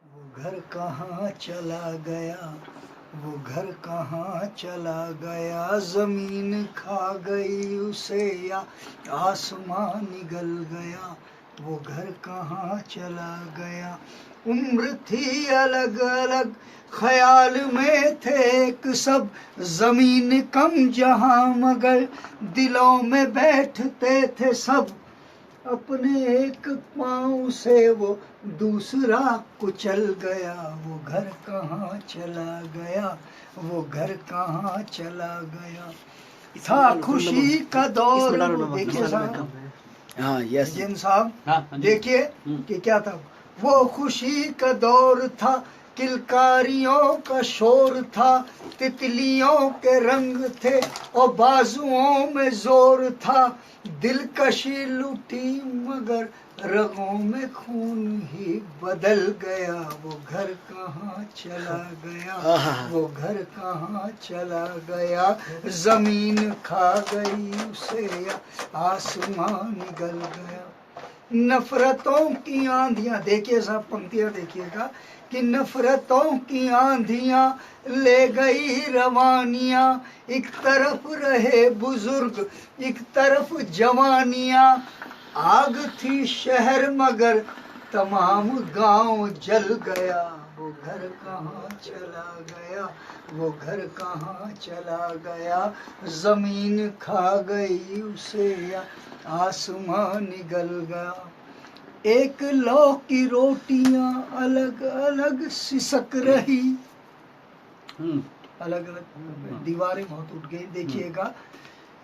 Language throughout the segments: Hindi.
वो घर कहाँ चला गया, वो घर कहाँ चला गया, जमीन खा गई उसे या आसमां निगल गया, वो घर कहाँ चला गया। उम्र थी अलग अलग, ख्याल में थे एक सब, जमीन कम जहां मगर दिलों में बैठते थे सब। अपने एक पाँव से वो दूसरा कुचल गया, वो घर कहाँ चला गया, वो घर कहाँ चला गया। था खुशी का दौर, देखिए साहब, हाँ यस जिन साहब हाँ, देखिए कि क्या था। वो खुशी का दौर था, किलकारियों का शोर था, तितलियों के रंग थे और बाजुओं में जोर था। दिलकशी लूटी मगर रगों में खून ही बदल गया, वो घर कहाँ चला गया, वो घर कहाँ चला गया। जमीन खा गई उसे या आसमां निगल गया। नफरतों की आंधियां, देखिए साहब पंक्तियां देखिएगा कि नफरतों की आंधियां ले गई रवानियां, एक तरफ रहे बुजुर्ग एक तरफ जवानियां। आग थी शहर मगर तमाम गांव जल गया, वो घर कहाँ चला गया, वो घर कहाँ चला गया। जमीन खा गई उसे या आसमां निगल गया। एक लौ की रोटियां अलग अलग सिसक रही, अलग अलग दीवारें बहुत उठ गई। देखिएगा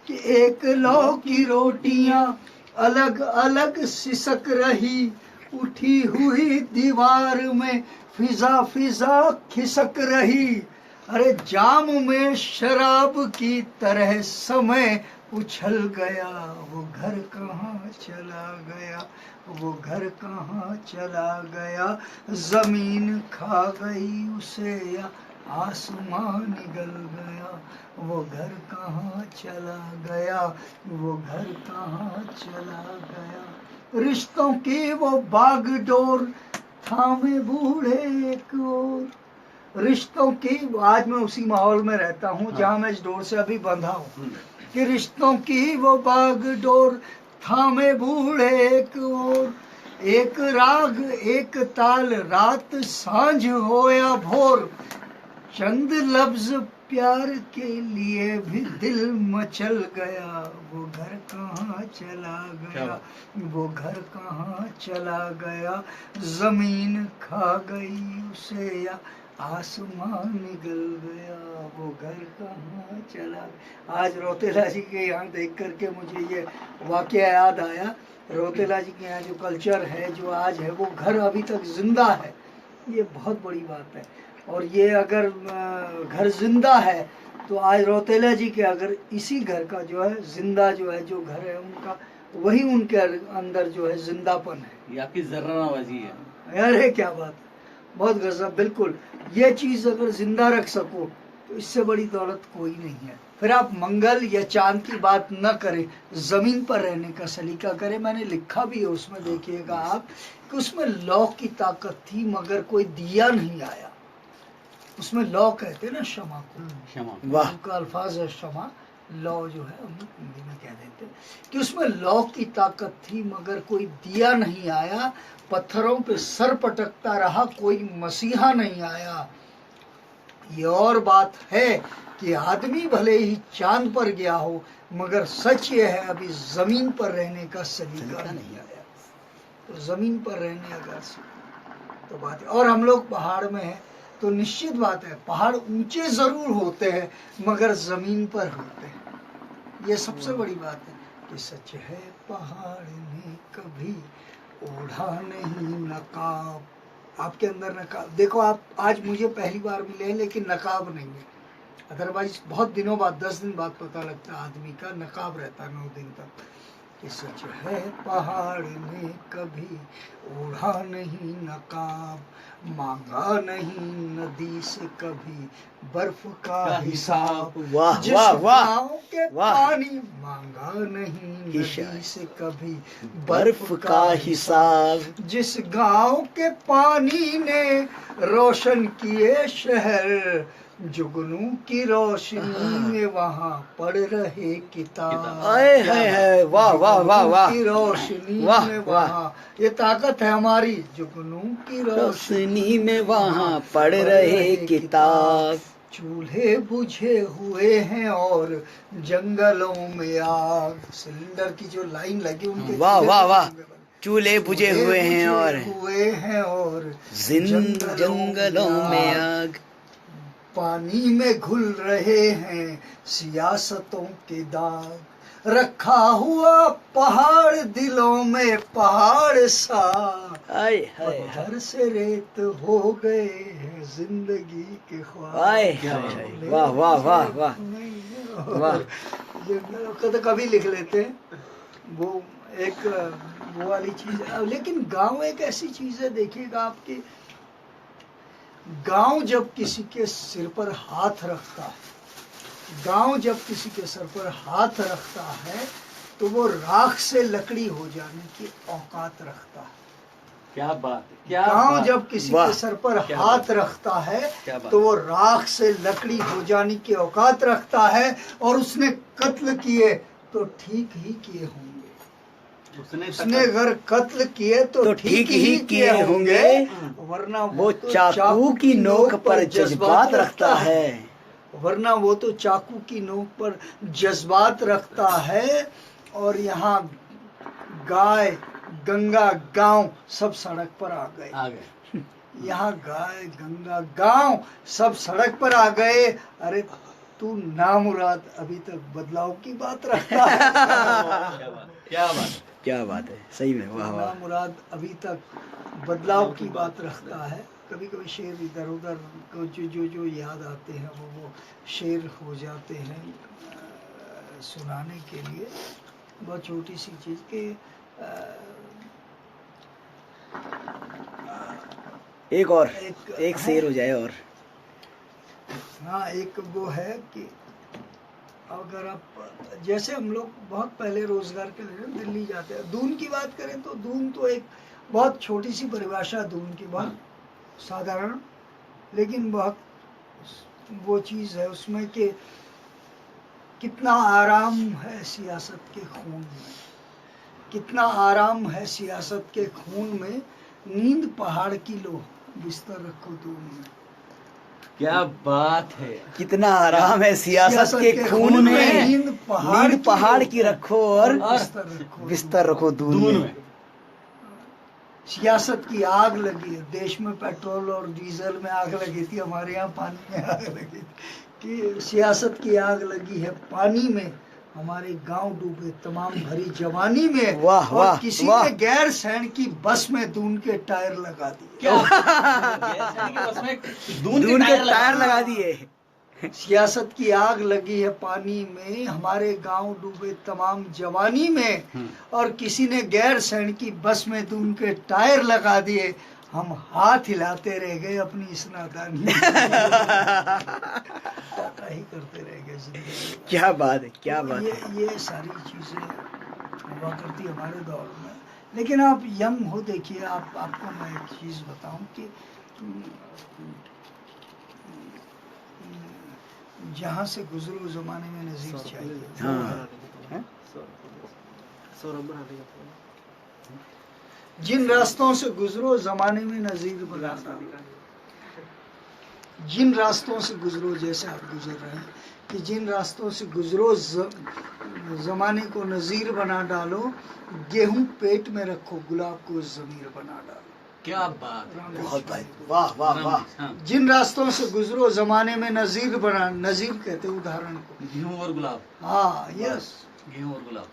कि एक लौ की रोटियां अलग अलग सिसक रही, उठी हुई दीवार में फिजा फिजा खिसक रही। अरे जाम में शराब की तरह समय उछल गया, वो घर कहाँ चला गया, वो घर कहाँ चला गया। जमीन खा गई उसे या आसमां निगल गया, वो घर कहाँ चला गया, वो घर कहाँ चला गया। रिश्तों की वो बागडोर थामे बूढ़े एक ओर, रिश्तों की, आज मैं उसी माहौल में रहता हूँ जहाँ मैं इस डोर से अभी बंधा हूँ, कि रिश्तों की वो बागडोर थामे बूढ़े एक ओर। एक राग एक ताल रात सांझ हो या भोर, चंद लफ्ज प्यार के लिए भी दिल मचल गया, वो घर कहाँ चला गया, वो घर कहाँ चला गया। जमीन खा गई उसे या आसमां निगल गया, वो घर कहाँ चला। आज रौतेला जी के यहाँ देख करके मुझे ये वाकया याद आया। रौतेला जी के यहाँ जो कल्चर है, जो आज है, वो घर अभी तक जिंदा है, ये बहुत बड़ी बात है। और ये अगर घर जिंदा है तो आज रौतेला जी के अगर इसी घर का जो है जिंदा जो है जो घर है उनका, वही उनके अंदर जो है जिंदापन है। ये आपकी जर्राबाजी है। अरे क्या बात, बहुत गजब। बिल्कुल, ये चीज अगर जिंदा रख सको तो इससे बड़ी दौलत कोई नहीं है। फिर आप मंगल या चांद की बात न करें, जमीन पर रहने का सलीका करें। मैंने लिखा भी है उसमें, देखिएगा आप कि उसमें लौ की ताकत थी मगर कोई दिया नहीं आया। उसमें लौ कहते हैं ना क्षमा को, क्षमा, वाह, उनका अल्फाज है क्षमा, लौ जो है हम हिंदी में कह देते हैं कि उसमें लौ की ताकत थी मगर कोई दिया नहीं आया। पत्थरों पे सर पटकता रहा, कोई मसीहा नहीं आया। ये और बात है कि आदमी भले ही चांद पर गया हो मगर सच ये है अभी जमीन पर रहने का सलीका नहीं आया। तो जमीन पर रहने अगर तो बात है। और हम लोग पहाड़ में हैं तो निश्चित बात है पहाड़ ऊंचे जरूर होते हैं मगर जमीन पर होते हैं। ये सबसे बड़ी बात है कि सच है पहाड़ ने कभी ओढ़ा नहीं नकाब। आपके अंदर नकाब, देखो आप आज मुझे पहली बार मिले हैं लेकिन नकाब नहीं है। अदरवाइज बहुत दिनों बाद, 10 दिन बाद पता लगता है आदमी का नकाब रहता है 9 दिन तक। कि सच है पहाड़ ने कभी ओढ़ा नहीं नकाब, मांगा नहीं नदी से कभी बर्फ का हिसाब। वाह जिस वाह वाह गाँव के वाह। पानी मांगा नहीं नदी से कभी बर्फ का हिसाब। जिस गांव के पानी ने रोशन किए शहर, जुगनू की रोशनी में वहाँ पढ़ रहे किताब। आए हाय हाय, वाह वाह वाह वाह। जुगनू की रोशनी वाह, में वाह। वहाँ, ये ताकत है हमारी, जुगनू की रोशनी रोशनी में वहाँ पढ़ रहे किताब। चूल्हे बुझे हुए हैं और जंगलों में आग। सिलेंडर की जो लाइन लगी उनके वाह चूल्हे वाह वाह। बुझे चूल्हे बुझे हुए हैं और जंगलों में आग। पानी में घुल रहे हैं सियासतों के दाग। रखा हुआ पहाड़ दिलों में पहाड़ सा, आय हाय हाय। पत्थर से रेत हो गए हैं जिंदगी के ख्वाब। आय हाय हाय, वाह वाह वाह वाह वाह। तो कभी लिख लेते हैं वो एक वो वाली चीज। लेकिन गांव एक ऐसी चीज है, देखिएगा आपके गांव जब किसी के सिर पर हाथ रखता है, गांव जब किसी के सर पर हाथ रखता है तो वो राख से लकड़ी हो जाने की औकात रखता है। क्या बात है, क्या गांव बात। जब किसी वाह। के सर पर क्या हाथ बात। रखता है क्या बात। तो वो राख से लकड़ी हो जाने की औकात रखता है। और उसने कत्ल किए तो ठीक ही किए होंगे, उसने अगर कत्ल किए तो ठीक ही किए होंगे, वरना वो चाकू की नोक पर जज्बात रखता है। वरना वो तो चाकू की नोक पर जज्बात रखता है। और यहाँ गाय गंगा गांव सब सड़क पर आ गए। आ गए। यहाँ गाय गंगा गांव सब सड़क पर आ गए। अरे तू नामुराद अभी तक बदलाव की बात रखता है। क्या बात, क्या बात। क्या बात है, सही में वाह वाह। नामुराद अभी तक बदलाव की बात रखता है। कभी कभी शेर इधर उधर को जो याद आते हैं वो शेर हो जाते हैं सुनाने के लिए। बहुत छोटी सी चीज के एक और एक शेर हो जाए और। हाँ, एक वो है कि अगर आप जैसे हम लोग बहुत पहले रोजगार के लिए दिल्ली जाते हैं, दून की बात करें तो दून तो एक बहुत छोटी सी परिभाषा दून की, बहुत साधारण, लेकिन बहुत वो चीज है उसमें कि कितना आराम है सियासत के खून में, कितना आराम है सियासत के खून में। नींद पहाड़ की लो, बिस्तर रखो दून में। क्या बात है। कितना आराम है सियासत के खून में। नींद पहाड़ की रखो और बिस्तर बिस्तर रखो दून में। सियासत की आग लगी है। देश में पेट्रोल और डीजल में आग लगी थी, हमारे यहाँ पानी में आग लगी थी। कि सियासत की आग लगी है पानी में, हमारे गांव डूबे तमाम भरी जवानी में। वाह, और वाह, किसी वाह। ने गैर सैन की बस में दून के टायर लगा दिए। क्या बस में दून के टायर लगा दिए। सियासत की आग लगी है पानी में, हमारे गांव डूबे तमाम जवानी में। और किसी ने गैर सैन की बस में दून के टायर लगा दिए। हम हाथ हिलाते रह गए अपनी इस नादानी में। पता ही करते रह गए जिंदगी। क्या बात है, क्या बात है। ये सारी चीजें हुआ करती हमारे दौर में। लेकिन आप यंग हो, देखिए आपको मैं एक चीज बताऊं कि जहाँ से गुजरो जमाने में नजीर चाहिए। हाँ। जिन रास्तों से गुजरो जमाने में नजीर बना डालो। जिन रास्तों से गुजरो, जैसे आप गुजर रहे हैं, कि जिन रास्तों से गुजरो जमाने को नजीर बना डालो। गेहूं पेट में रखो, गुलाब को जमीर बना डालो। क्या बात है। बहुत भाई, वाह वाह वाह। हाँ। जिन रास्तों से गुजरो जमाने में नजीर बना, नजीर कहते हैं उदाहरण को। गेहूं और गुलाब। हाँ, यस। गेहूं और गुलाब।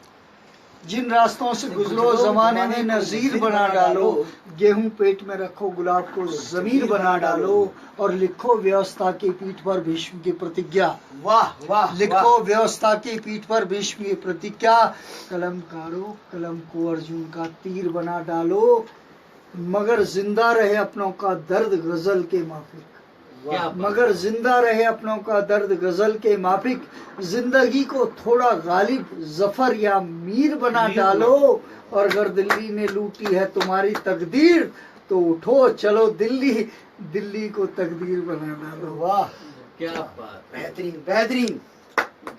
जिन रास्तों से गुजरो जमाने में नजीर बना डालो, गेहूं पेट में रखो गुलाब को जमीर बना डालो, और लिखो व्यवस्था की पीठ पर भीष्म की प्रतिज्ञा। वाह वाह लिखो व्यवस्था की पीठ पर भीष्म की प्रतिज्ञा, कलम काढ़ो कलम को अर्जुन का तीर बना डालो, मगर जिंदा रहे अपनों का दर्द गजल के माफिक। क्या बात। मगर जिंदा रहे अपनों का दर्द गजल के माफिक, जिंदगी को थोड़ा गालिब जफर या मीर बना डालो, और अगर दिल्ली ने लूटी है तुम्हारी तकदीर, तो उठो चलो दिल्ली, दिल्ली को तकदीर बना डालो। वाह, क्या बात। बेहतरीन बेहतरीन,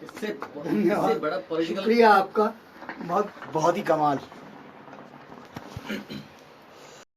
इससे बड़ा पॉलिटिकल शुक्रिया आपका, बहुत बहुत ही कमाल।